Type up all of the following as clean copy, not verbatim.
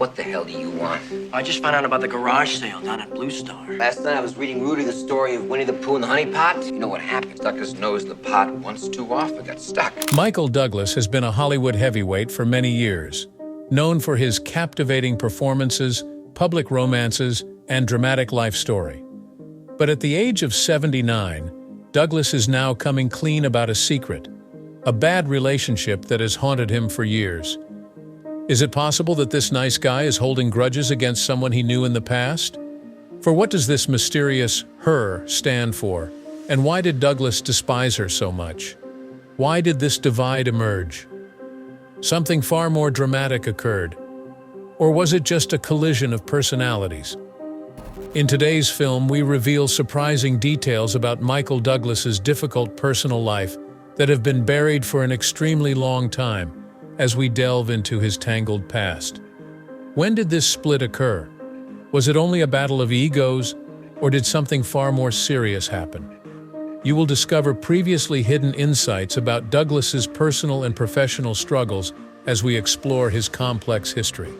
What the hell do you want? I just found out about the garage sale down at Blue Star. Last night I was reading Rudy the story of Winnie the Pooh and the honey pot. You know what happened? Stuck his nose in the pot once too often. Got stuck. Michael Douglas has been a Hollywood heavyweight for many years, known for his captivating performances, public romances, and dramatic life story. But at the age of 79, Douglas is now coming clean about a secret, a bad relationship that has haunted him for years. Is it possible that this nice guy is holding grudges against someone he knew in the past? For what does this mysterious her stand for? And why did Douglas despise her so much? Why did this divide emerge? Something far more dramatic occurred. Or was it just a collision of personalities? In today's film, we reveal surprising details about Michael Douglas's difficult personal life that have been buried for an extremely long time, as we delve into his tangled past. When did this split occur? Was it only a battle of egos, or did something far more serious happen? You will discover previously hidden insights about Douglas's personal and professional struggles as we explore his complex history.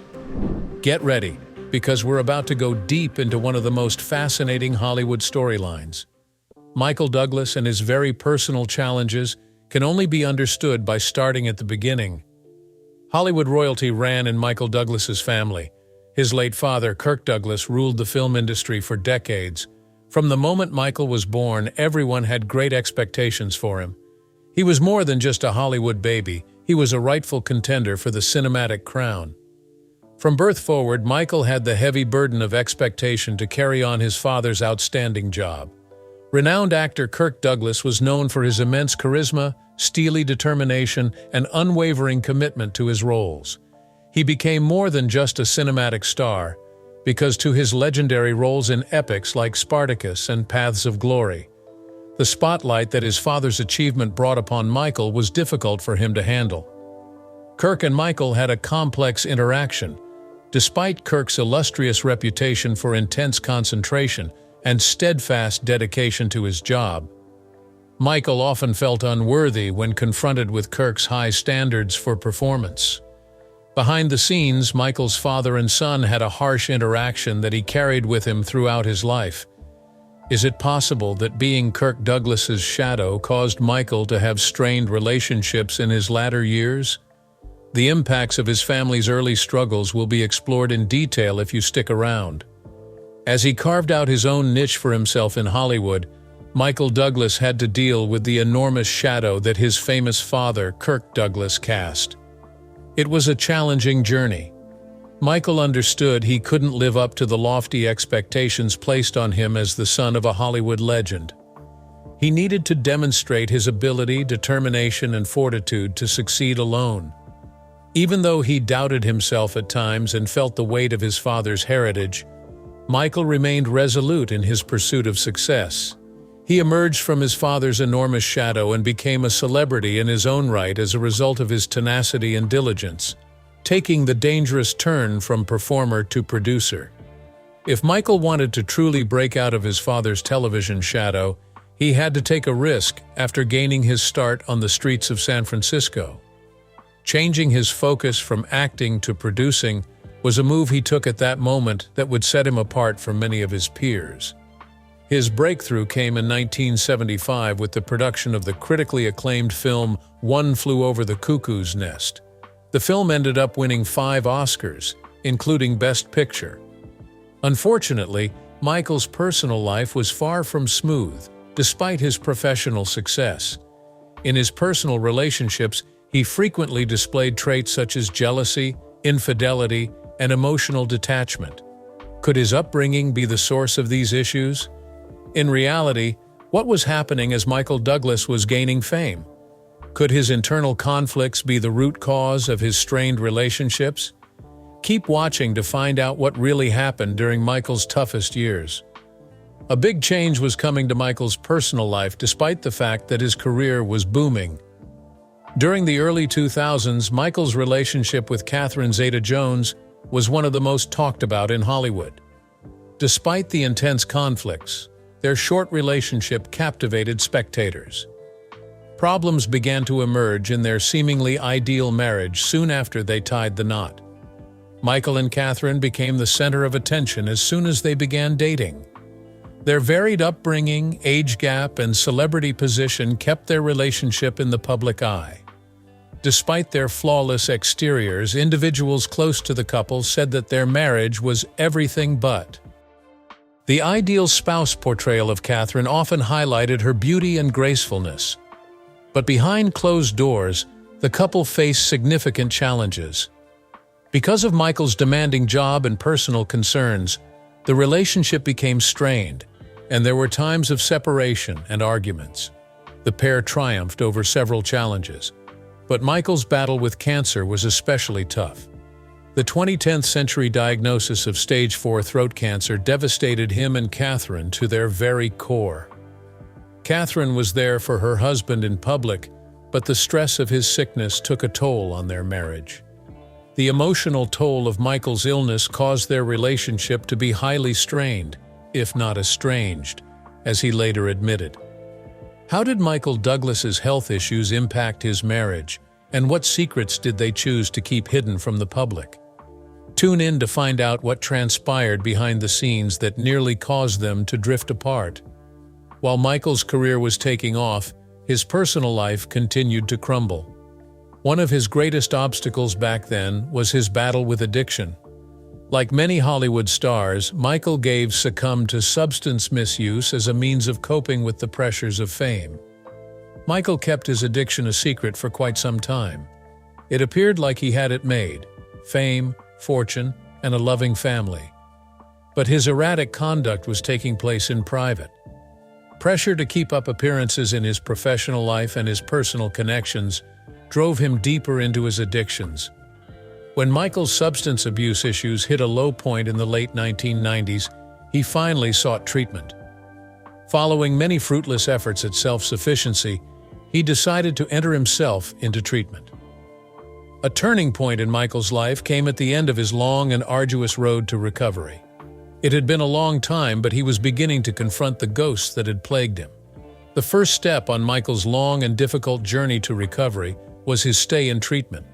Get ready, because we're about to go deep into one of the most fascinating Hollywood storylines. Michael Douglas and his very personal challenges can only be understood by starting at the beginning. Hollywood royalty ran in Michael Douglas's family. His late father, Kirk Douglas, ruled the film industry for decades. From the moment Michael was born, everyone had great expectations for him. He was more than just a Hollywood baby. He was a rightful contender for the cinematic crown. From birth forward, Michael had the heavy burden of expectation to carry on his father's outstanding job. Renowned actor Kirk Douglas was known for his immense charisma, steely determination, and unwavering commitment to his roles. He became more than just a cinematic star, because to his legendary roles in epics like Spartacus and Paths of Glory, the spotlight that his father's achievement brought upon Michael was difficult for him to handle. Kirk and Michael had a complex interaction. Despite Kirk's illustrious reputation for intense concentration and steadfast dedication to his job, Michael often felt unworthy when confronted with Kirk's high standards for performance. Behind the scenes, Michael's father and son had a harsh interaction that he carried with him throughout his life. Is it possible that being Kirk Douglas's shadow caused Michael to have strained relationships in his latter years? The impacts of his family's early struggles will be explored in detail if you stick around. As he carved out his own niche for himself in Hollywood, Michael Douglas had to deal with the enormous shadow that his famous father, Kirk Douglas, cast. It was a challenging journey. Michael understood he couldn't live up to the lofty expectations placed on him as the son of a Hollywood legend. He needed to demonstrate his ability, determination, and fortitude to succeed alone. Even though he doubted himself at times and felt the weight of his father's heritage, Michael remained resolute in his pursuit of success. He emerged from his father's enormous shadow and became a celebrity in his own right as a result of his tenacity and diligence, taking the dangerous turn from performer to producer. If Michael wanted to truly break out of his father's television shadow, he had to take a risk after gaining his start on the streets of San Francisco. Changing his focus from acting to producing was a move he took at that moment that would set him apart from many of his peers. His breakthrough came in 1975 with the production of the critically acclaimed film One Flew Over the Cuckoo's Nest. The film ended up winning 5 Oscars, including Best Picture. Unfortunately, Michael's personal life was far from smooth, despite his professional success. In his personal relationships, he frequently displayed traits such as jealousy, infidelity, and emotional detachment. Could his upbringing be the source of these issues? In reality, what was happening as Michael Douglas was gaining fame? Could his internal conflicts be the root cause of his strained relationships? Keep watching to find out what really happened during Michael's toughest years. A big change was coming to Michael's personal life despite the fact that his career was booming. During the early 2000s, Michael's relationship with Catherine Zeta-Jones was one of the most talked about in Hollywood. Despite the intense conflicts, their short relationship captivated spectators. Problems began to emerge in their seemingly ideal marriage soon after they tied the knot. Michael and Catherine became the center of attention as soon as they began dating. Their varied upbringing, age gap, and celebrity position kept their relationship in the public eye. Despite their flawless exteriors, individuals close to the couple said that their marriage was everything but. The ideal spouse portrayal of Catherine often highlighted her beauty and gracefulness. But behind closed doors, the couple faced significant challenges. Because of Michael's demanding job and personal concerns, the relationship became strained, and there were times of separation and arguments. The pair triumphed over several challenges, but Michael's battle with cancer was especially tough. The 20th century diagnosis of stage 4 throat cancer devastated him and Catherine to their very core. Catherine was there for her husband in public, but the stress of his sickness took a toll on their marriage. The emotional toll of Michael's illness caused their relationship to be highly strained, if not estranged, as he later admitted. How did Michael Douglas's health issues impact his marriage, and what secrets did they choose to keep hidden from the public? Tune in to find out what transpired behind the scenes that nearly caused them to drift apart. While Michael's career was taking off, his personal life continued to crumble. One of his greatest obstacles back then was his battle with addiction. Like many Hollywood stars, Michael Gave succumbed to substance misuse as a means of coping with the pressures of fame. Michael kept his addiction a secret for quite some time. It appeared like he had it made: fame, fortune, and a loving family. But his erratic conduct was taking place in private. Pressure to keep up appearances in his professional life and his personal connections drove him deeper into his addictions. When Michael's substance abuse issues hit a low point in the late 1990s, he finally sought treatment. Following many fruitless efforts at self-sufficiency, he decided to enter himself into treatment. A turning point in Michael's life came at the end of his long and arduous road to recovery. It had been a long time, but he was beginning to confront the ghosts that had plagued him. The first step on Michael's long and difficult journey to recovery was his stay in treatment.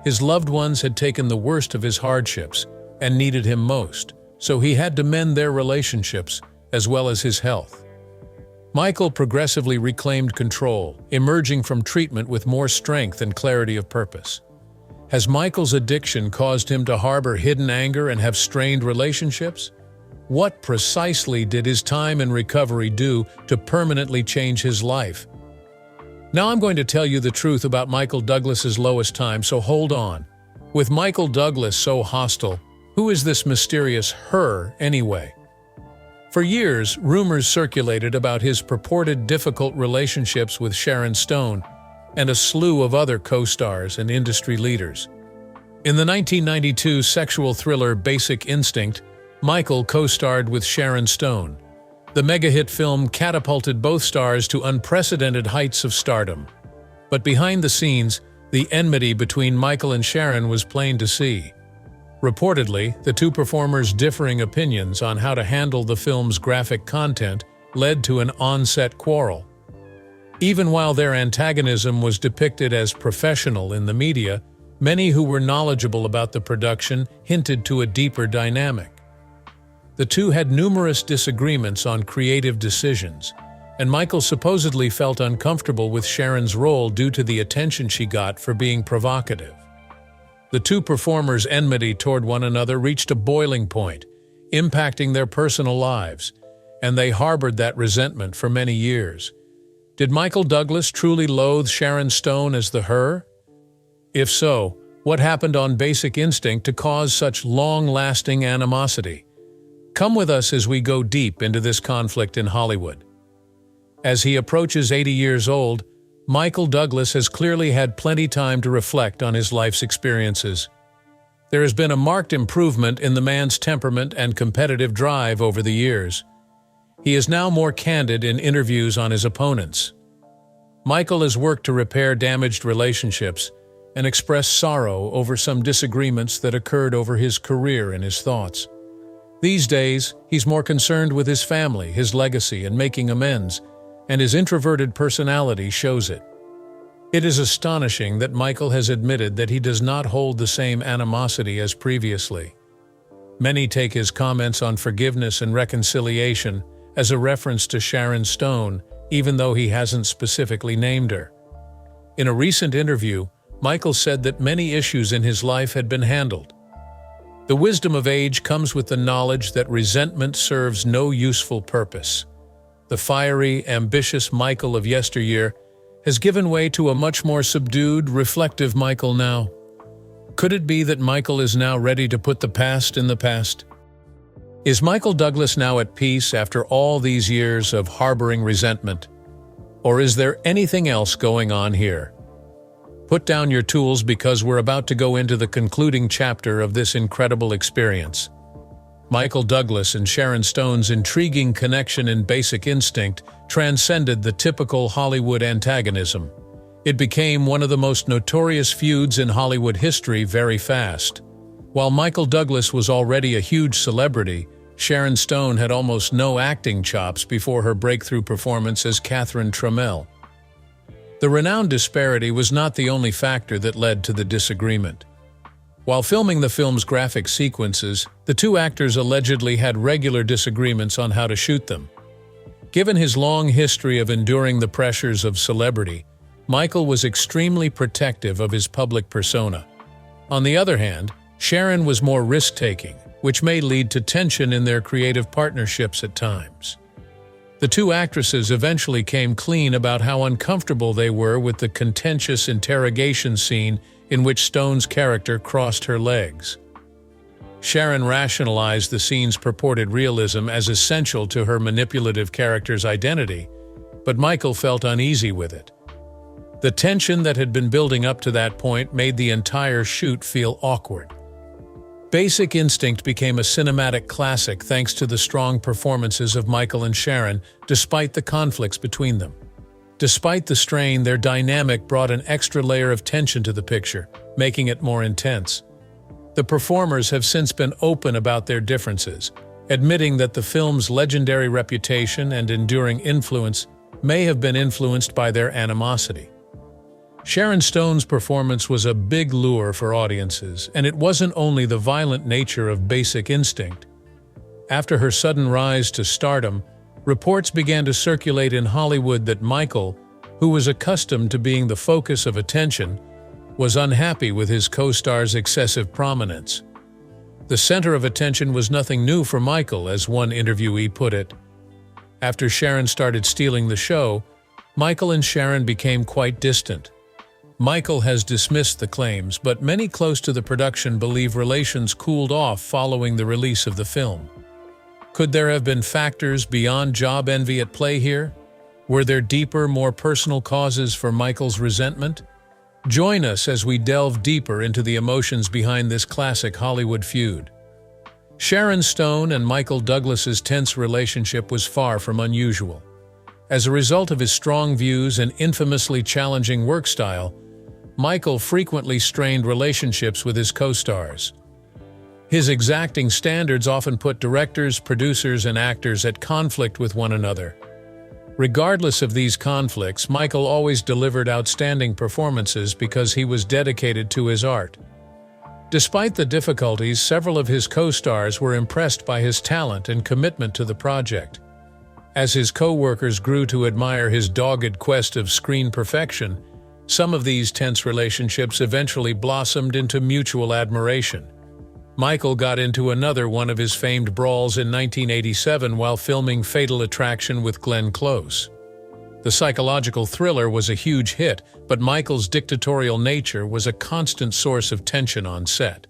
His loved ones had taken the worst of his hardships and needed him most, so he had to mend their relationships as well as his health. Michael progressively reclaimed control, emerging from treatment with more strength and clarity of purpose. Has Michael's addiction caused him to harbor hidden anger and have strained relationships? What precisely did his time in recovery do to permanently change his life? Now I'm going to tell you the truth about Michael Douglas's lowest time, so hold on. With Michael Douglas so hostile, who is this mysterious her anyway? For years, rumors circulated about his purported difficult relationships with Sharon Stone and a slew of other co-stars and industry leaders. In the 1992 sexual thriller Basic Instinct, Michael co-starred with Sharon Stone. The mega-hit film catapulted both stars to unprecedented heights of stardom. But behind the scenes, the enmity between Michael and Sharon was plain to see. Reportedly, the two performers' differing opinions on how to handle the film's graphic content led to an on-set quarrel. Even while their antagonism was depicted as professional in the media, many who were knowledgeable about the production hinted to a deeper dynamic. The two had numerous disagreements on creative decisions, and Michael supposedly felt uncomfortable with Sharon's role due to the attention she got for being provocative. The two performers' enmity toward one another reached a boiling point, impacting their personal lives, and they harbored that resentment for many years. Did Michael Douglas truly loathe Sharon Stone as the her? If so, what happened on Basic Instinct to cause such long-lasting animosity? Come with us as we go deep into this conflict in Hollywood. As he approaches 80 years old, Michael Douglas has clearly had plenty time to reflect on his life's experiences. There has been a marked improvement in the man's temperament and competitive drive over the years. He is now more candid in interviews on his opponents. Michael has worked to repair damaged relationships and express sorrow over some disagreements that occurred over his career and his thoughts. These days, he's more concerned with his family, his legacy, and making amends, and his introverted personality shows it. It is astonishing that Michael has admitted that he does not hold the same animosity as previously. Many take his comments on forgiveness and reconciliation as a reference to Sharon Stone, even though he hasn't specifically named her. In a recent interview, Michael said that many issues in his life had been handled. The wisdom of age comes with the knowledge that resentment serves no useful purpose. The fiery, ambitious Michael of yesteryear has given way to a much more subdued, reflective Michael now. Could it be that Michael is now ready to put the past in the past? Is Michael Douglas now at peace after all these years of harboring resentment? Or is there anything else going on here? Put down your tools because we're about to go into the concluding chapter of this incredible experience. Michael Douglas and Sharon Stone's intriguing connection in Basic Instinct transcended the typical Hollywood antagonism. It became one of the most notorious feuds in Hollywood history very fast. While Michael Douglas was already a huge celebrity, Sharon Stone had almost no acting chops before her breakthrough performance as Catherine Trammell. The renowned disparity was not the only factor that led to the disagreement. While filming the film's graphic sequences, the two actors allegedly had regular disagreements on how to shoot them. Given his long history of enduring the pressures of celebrity, Michael was extremely protective of his public persona. On the other hand, Sharon was more risk-taking, which may lead to tension in their creative partnerships at times. The two actresses eventually came clean about how uncomfortable they were with the contentious interrogation scene in which Stone's character crossed her legs. Sharon rationalized the scene's purported realism as essential to her manipulative character's identity, but Michael felt uneasy with it. The tension that had been building up to that point made the entire shoot feel awkward. Basic Instinct became a cinematic classic thanks to the strong performances of Michael and Sharon, despite the conflicts between them. Despite the strain, their dynamic brought an extra layer of tension to the picture, making it more intense. The performers have since been open about their differences, admitting that the film's legendary reputation and enduring influence may have been influenced by their animosity. Sharon Stone's performance was a big lure for audiences, and it wasn't only the violent nature of Basic Instinct. After her sudden rise to stardom, reports began to circulate in Hollywood that Michael, who was accustomed to being the focus of attention, was unhappy with his co-star's excessive prominence. The center of attention was nothing new for Michael, as one interviewee put it. After Sharon started stealing the show, Michael and Sharon became quite distant. Michael has dismissed the claims, but many close to the production believe relations cooled off following the release of the film. Could there have been factors beyond job envy at play here? Were there deeper, more personal causes for Michael's resentment? Join us as we delve deeper into the emotions behind this classic Hollywood feud. Sharon Stone and Michael Douglas's tense relationship was far from unusual. As a result of his strong views and infamously challenging work style, Michael frequently strained relationships with his co-stars. His exacting standards often put directors, producers, and actors at conflict with one another. Regardless of these conflicts, Michael always delivered outstanding performances because he was dedicated to his art. Despite the difficulties, several of his co-stars were impressed by his talent and commitment to the project. As his co-workers grew to admire his dogged quest of screen perfection, some of these tense relationships eventually blossomed into mutual admiration. Michael got into another one of his famed brawls in 1987 while filming Fatal Attraction with Glenn Close. The psychological thriller was a huge hit, but Michael's dictatorial nature was a constant source of tension on set.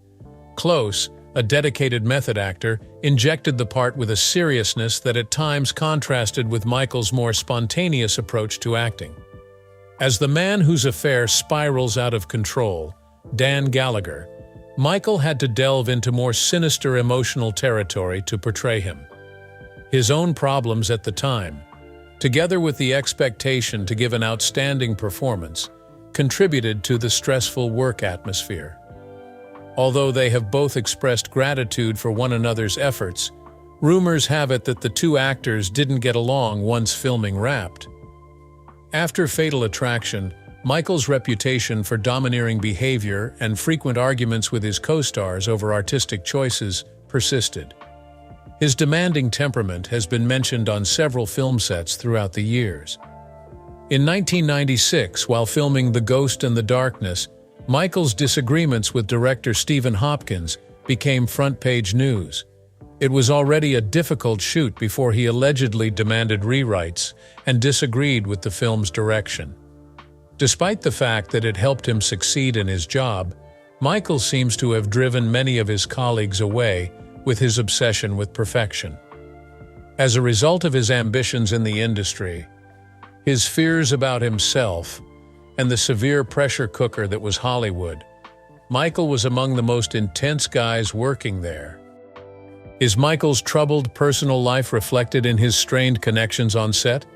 Close, a dedicated method actor, injected the part with a seriousness that at times contrasted with Michael's more spontaneous approach to acting. As the man whose affair spirals out of control, Dan Gallagher, Michael had to delve into more sinister emotional territory to portray him. His own problems at the time, together with the expectation to give an outstanding performance, contributed to the stressful work atmosphere. Although they have both expressed gratitude for one another's efforts, rumors have it that the two actors didn't get along once filming wrapped. After Fatal Attraction, Michael's reputation for domineering behavior and frequent arguments with his co-stars over artistic choices persisted. His demanding temperament has been mentioned on several film sets throughout the years. In 1996, while filming The Ghost and the Darkness, Michael's disagreements with director Stephen Hopkins became front-page news. It was already a difficult shoot before he allegedly demanded rewrites and disagreed with the film's direction. Despite the fact that it helped him succeed in his job, Michael seems to have driven many of his colleagues away with his obsession with perfection. As a result of his ambitions in the industry, his fears about himself, and the severe pressure cooker that was Hollywood, Michael was among the most intense guys working there. Is Michael's troubled personal life reflected in his strained connections on set?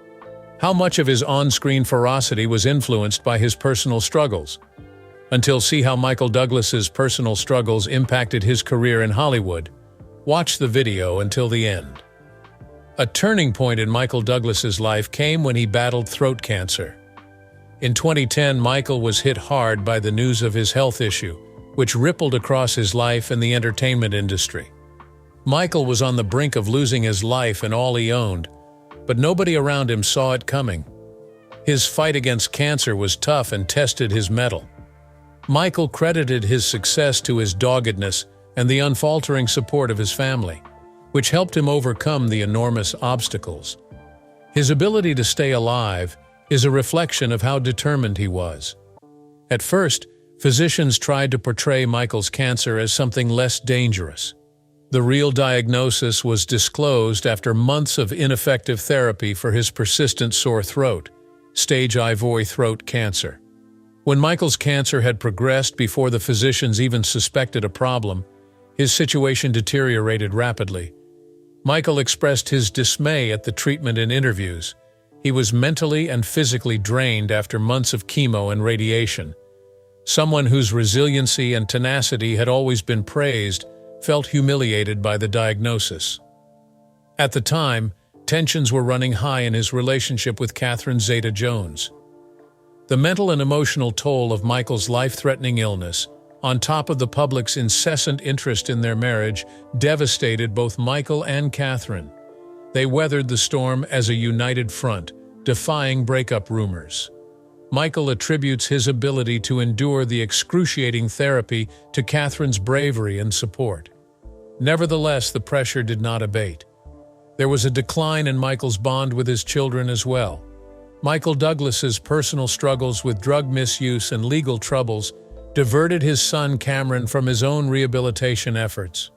How much of his on-screen ferocity was influenced by his personal struggles? Until see how Michael Douglas's personal struggles impacted his career in Hollywood, watch the video until the end. A turning point in Michael Douglas's life came when he battled throat cancer. In 2010, Michael was hit hard by the news of his health issue, which rippled across his life and the entertainment industry. Michael was on the brink of losing his life and all he owned, but nobody around him saw it coming. His fight against cancer was tough and tested his mettle. Michael credited his success to his doggedness and the unfaltering support of his family, which helped him overcome the enormous obstacles. His ability to stay alive is a reflection of how determined he was. At first, physicians tried to portray Michael's cancer as something less dangerous. The real diagnosis was disclosed after months of ineffective therapy for his persistent sore throat, stage IV throat cancer. When Michael's cancer had progressed before the physicians even suspected a problem, his situation deteriorated rapidly. Michael expressed his dismay at the treatment in interviews. He was mentally and physically drained after months of chemo and radiation. Someone whose resiliency and tenacity had always been praised felt humiliated by the diagnosis. At the time, tensions were running high in his relationship with Catherine Zeta-Jones. The mental and emotional toll of Michael's life-threatening illness, on top of the public's incessant interest in their marriage, devastated both Michael and Catherine. They weathered the storm as a united front, defying breakup rumors. Michael attributes his ability to endure the excruciating therapy to Catherine's bravery and support. Nevertheless, the pressure did not abate. There was a decline in Michael's bond with his children as well. Michael Douglas's personal struggles with drug misuse and legal troubles diverted his son Cameron from his own rehabilitation efforts.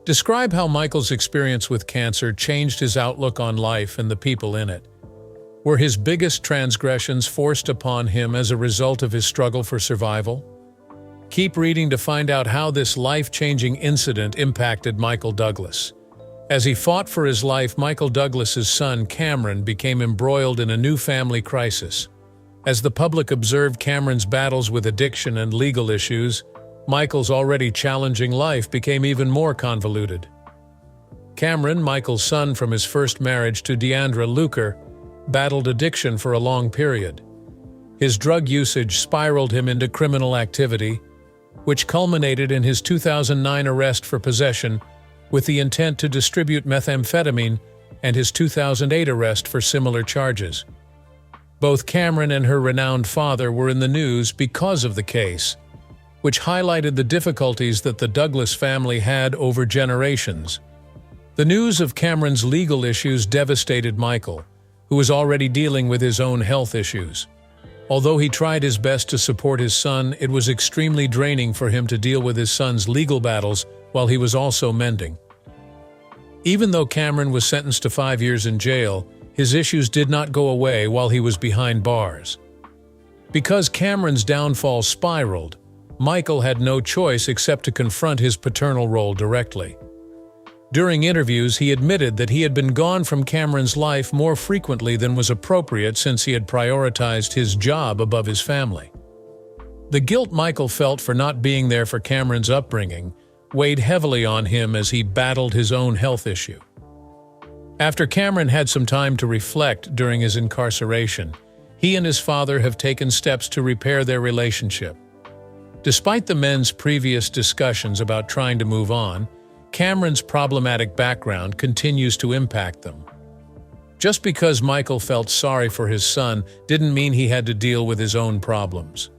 Describe how Michael's experience with cancer changed his outlook on life and the people in it. Were his biggest transgressions forced upon him as a result of his struggle for survival? Keep reading to find out how this life-changing incident impacted Michael Douglas. As he fought for his life, Michael Douglas's son Cameron became embroiled in a new family crisis. As the public observed Cameron's battles with addiction and legal issues, Michael's already challenging life became even more convoluted. Cameron, Michael's son from his first marriage to Deandra Luker, battled addiction for a long period. His drug usage spiraled him into criminal activity, which culminated in his 2009 arrest for possession with the intent to distribute methamphetamine and his 2008 arrest for similar charges. Both Cameron and her renowned father were in the news because of the case, which highlighted the difficulties that the Douglas family had over generations. The news of Cameron's legal issues devastated Michael, who was already dealing with his own health issues. Although he tried his best to support his son, it was extremely draining for him to deal with his son's legal battles while he was also mending. Even though Cameron was sentenced to 5 years in jail, his issues did not go away while he was behind bars. Because Cameron's downfall spiraled, Michael had no choice except to confront his paternal role directly. During interviews, he admitted that he had been gone from Cameron's life more frequently than was appropriate since he had prioritized his job above his family. The guilt Michael felt for not being there for Cameron's upbringing weighed heavily on him as he battled his own health issue. After Cameron had some time to reflect during his incarceration, he and his father have taken steps to repair their relationship. Despite the men's previous discussions about trying to move on, Cameron's problematic background continues to impact them. Just because Michael felt sorry for his son didn't mean he had to deal with his own problems.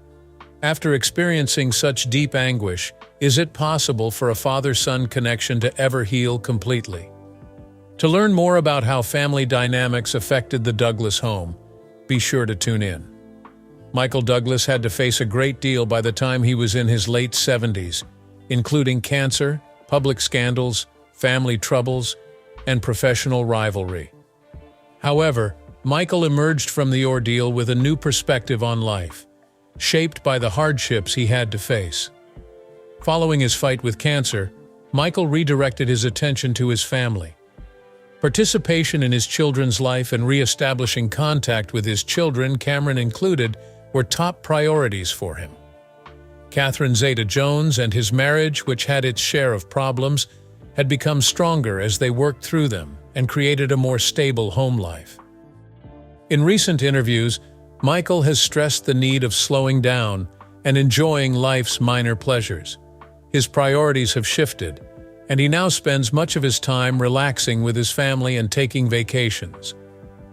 After experiencing such deep anguish, is it possible for a father-son connection to ever heal completely? To learn more about how family dynamics affected the Douglas home, be sure to tune in. Michael Douglas had to face a great deal by the time he was in his late 70s, including cancer, public scandals, family troubles, and professional rivalry. However, Michael emerged from the ordeal with a new perspective on life, shaped by the hardships he had to face. Following his fight with cancer, Michael redirected his attention to his family. Participation in his children's life and re-establishing contact with his children, Cameron included, were top priorities for him. Catherine Zeta-Jones and his marriage, which had its share of problems, had become stronger as they worked through them and created a more stable home life. In recent interviews, Michael has stressed the need of slowing down and enjoying life's minor pleasures. His priorities have shifted, and he now spends much of his time relaxing with his family and taking vacations.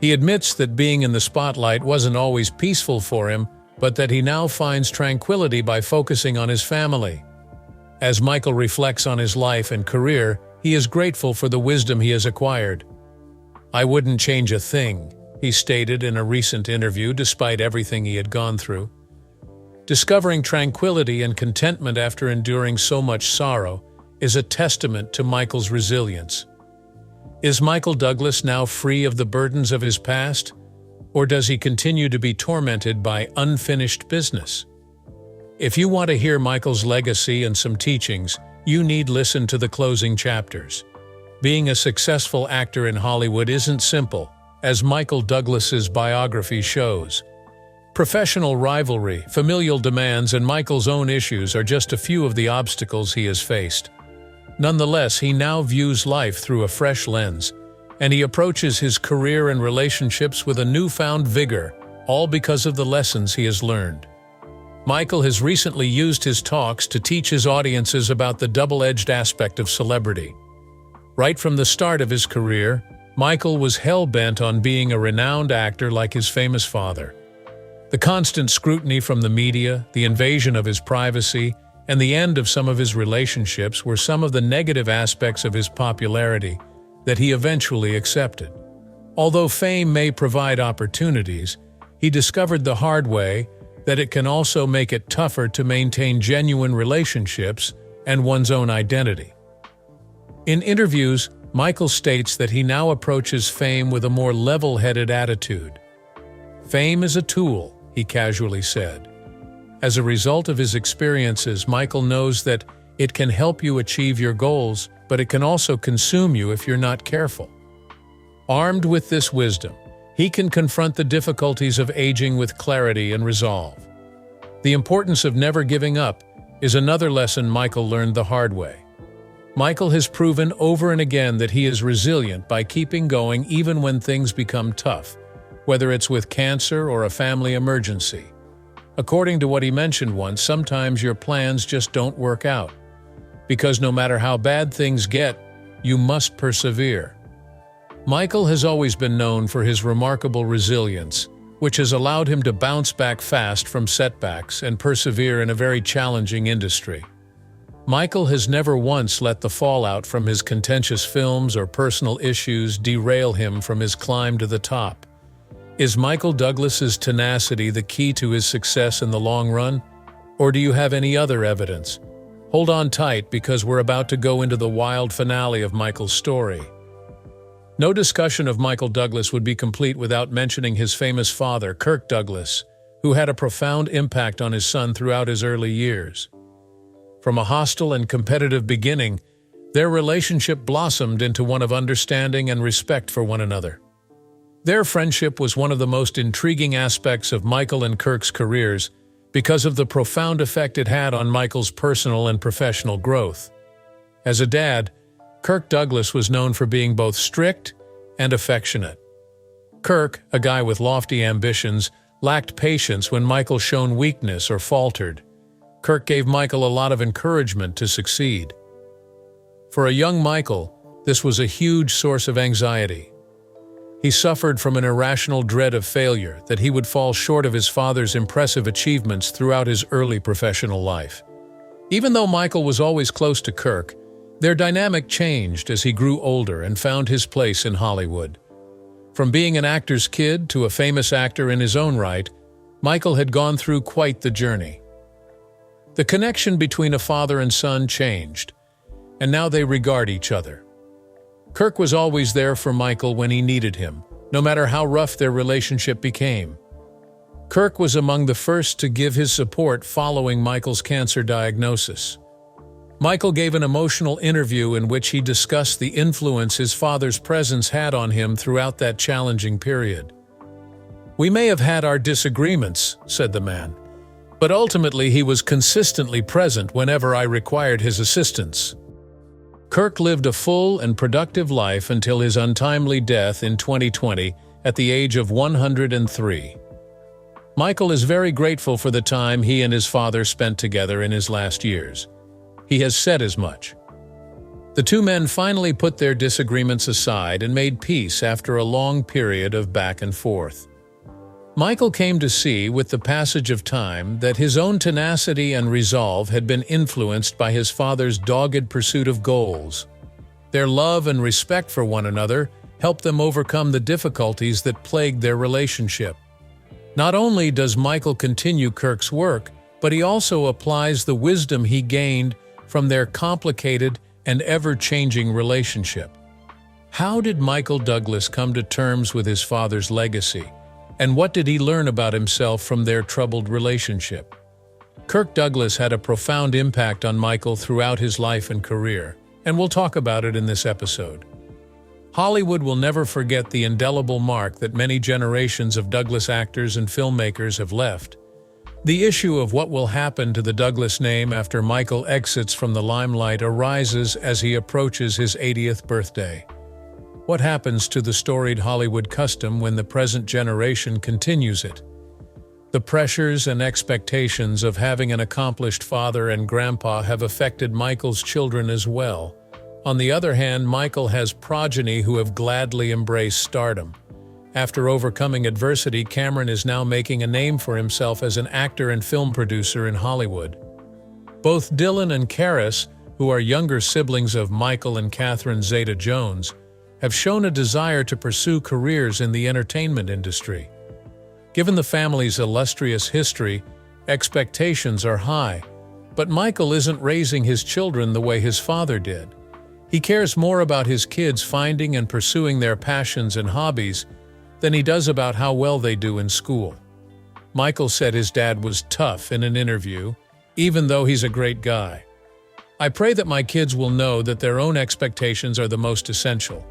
He admits that being in the spotlight wasn't always peaceful for him, but that he now finds tranquility by focusing on his family. As Michael reflects on his life and career, he is grateful for the wisdom he has acquired. "I wouldn't change a thing," he stated in a recent interview despite everything he had gone through. Discovering tranquility and contentment after enduring so much sorrow is a testament to Michael's resilience. Is Michael Douglas now free of the burdens of his past, or does he continue to be tormented by unfinished business? If you want to hear Michael's legacy and some teachings, you need listen to the closing chapters. Being a successful actor in Hollywood isn't simple, as Michael Douglas's biography shows. Professional rivalry, familial demands, and Michael's own issues are just a few of the obstacles he has faced. Nonetheless, he now views life through a fresh lens, and he approaches his career and relationships with a newfound vigor, all because of the lessons he has learned. Michael has recently used his talks to teach his audiences about the double-edged aspect of celebrity. Right from the start of his career, Michael was hell-bent on being a renowned actor like his famous father. The constant scrutiny from the media, the invasion of his privacy, and the end of some of his relationships were some of the negative aspects of his popularity that he eventually accepted. Although fame may provide opportunities, he discovered the hard way that it can also make it tougher to maintain genuine relationships and one's own identity. In interviews, Michael states that he now approaches fame with a more level-headed attitude. "Fame is a tool," he casually said. As a result of his experiences, Michael knows that it can help you achieve your goals, but it can also consume you if you're not careful. Armed with this wisdom, he can confront the difficulties of aging with clarity and resolve. The importance of never giving up is another lesson Michael learned the hard way. Michael has proven over and again that he is resilient by keeping going even when things become tough, whether it's with cancer or a family emergency. According to what he mentioned once, sometimes your plans just don't work out. Because no matter how bad things get, you must persevere. Michael has always been known for his remarkable resilience, which has allowed him to bounce back fast from setbacks and persevere in a very challenging industry. Michael has never once let the fallout from his contentious films or personal issues derail him from his climb to the top. Is Michael Douglas's tenacity the key to his success in the long run? Or do you have any other evidence? Hold on tight because we're about to go into the wild finale of Michael's story. No discussion of Michael Douglas would be complete without mentioning his famous father, Kirk Douglas, who had a profound impact on his son throughout his early years. From a hostile and competitive beginning, their relationship blossomed into one of understanding and respect for one another. Their friendship was one of the most intriguing aspects of Michael and Kirk's careers because of the profound effect it had on Michael's personal and professional growth. As a dad, Kirk Douglas was known for being both strict and affectionate. Kirk, a guy with lofty ambitions, lacked patience when Michael shown weakness or faltered. Kirk gave Michael a lot of encouragement to succeed. For a young Michael, this was a huge source of anxiety. He suffered from an irrational dread of failure, that he would fall short of his father's impressive achievements throughout his early professional life. Even though Michael was always close to Kirk, their dynamic changed as he grew older and found his place in Hollywood. From being an actor's kid to a famous actor in his own right, Michael had gone through quite the journey. The connection between a father and son changed, and now they regard each other. Kirk was always there for Michael when he needed him, no matter how rough their relationship became. Kirk was among the first to give his support following Michael's cancer diagnosis. Michael gave an emotional interview in which he discussed the influence his father's presence had on him throughout that challenging period. "We may have had our disagreements," said the man, "but ultimately he was consistently present whenever I required his assistance." Kirk lived a full and productive life until his untimely death in 2020 at the age of 103. Michael is very grateful for the time he and his father spent together in his last years. He has said as much. The two men finally put their disagreements aside and made peace after a long period of back and forth. Michael came to see, with the passage of time, that his own tenacity and resolve had been influenced by his father's dogged pursuit of goals. Their love and respect for one another helped them overcome the difficulties that plagued their relationship. Not only does Michael continue Kirk's work, but he also applies the wisdom he gained from their complicated and ever-changing relationship. How did Michael Douglas come to terms with his father's legacy, and what did he learn about himself from their troubled relationship? Kirk Douglas had a profound impact on Michael throughout his life and career, and we'll talk about it in this episode. Hollywood will never forget the indelible mark that many generations of Douglas actors and filmmakers have left. The issue of what will happen to the Douglas name after Michael exits from the limelight arises as he approaches his 80th birthday. What happens to the storied Hollywood custom when the present generation continues it? The pressures and expectations of having an accomplished father and grandpa have affected Michael's children as well. On the other hand, Michael has progeny who have gladly embraced stardom. After overcoming adversity, Cameron is now making a name for himself as an actor and film producer in Hollywood. Both Dylan and Karis, who are younger siblings of Michael and Catherine Zeta-Jones, have shown a desire to pursue careers in the entertainment industry. Given the family's illustrious history, expectations are high, but Michael isn't raising his children the way his father did. He cares more about his kids finding and pursuing their passions and hobbies than he does about how well they do in school. Michael said his dad was tough in an interview, even though he's a great guy. "I pray that my kids will know that their own expectations are the most essential."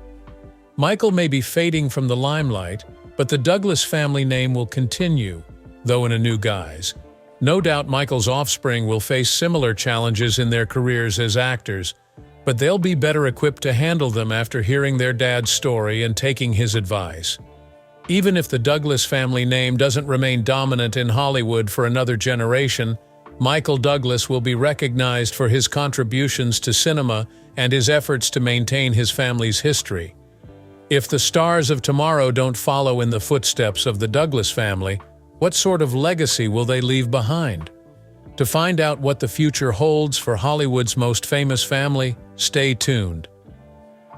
Michael may be fading from the limelight, but the Douglas family name will continue, though in a new guise. No doubt Michael's offspring will face similar challenges in their careers as actors, but they'll be better equipped to handle them after hearing their dad's story and taking his advice. Even if the Douglas family name doesn't remain dominant in Hollywood for another generation, Michael Douglas will be recognized for his contributions to cinema and his efforts to maintain his family's history. If the stars of tomorrow don't follow in the footsteps of the Douglas family, what sort of legacy will they leave behind? To find out what the future holds for Hollywood's most famous family, stay tuned.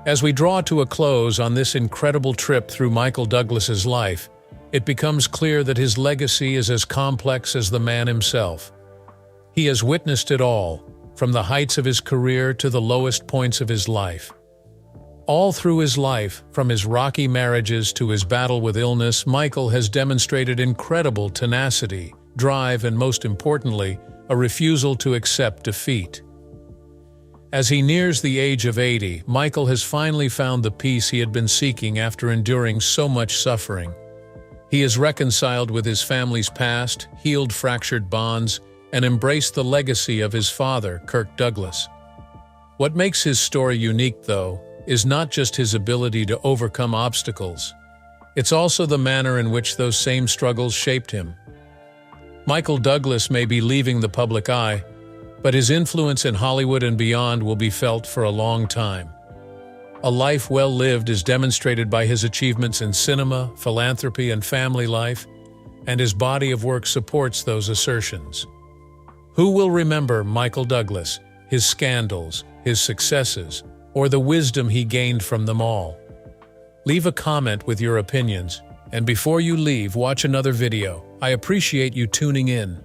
As we draw to a close on this incredible trip through Michael Douglas's life, it becomes clear that his legacy is as complex as the man himself. He has witnessed it all, from the heights of his career to the lowest points of his life. All through his life, from his rocky marriages to his battle with illness, Michael has demonstrated incredible tenacity, drive, and most importantly, a refusal to accept defeat. As he nears the age of 80, Michael has finally found the peace he had been seeking after enduring so much suffering. He has reconciled with his family's past, healed fractured bonds, and embraced the legacy of his father, Kirk Douglas. What makes his story unique, though, is not just his ability to overcome obstacles. It's also the manner in which those same struggles shaped him. Michael Douglas may be leaving the public eye, but his influence in Hollywood and beyond will be felt for a long time. A life well lived is demonstrated by his achievements in cinema, philanthropy, and family life, and his body of work supports those assertions. Who will remember Michael Douglas, his scandals, his successes, or the wisdom he gained from them all? Leave a comment with your opinions, and before you leave, watch another video. I appreciate you tuning in.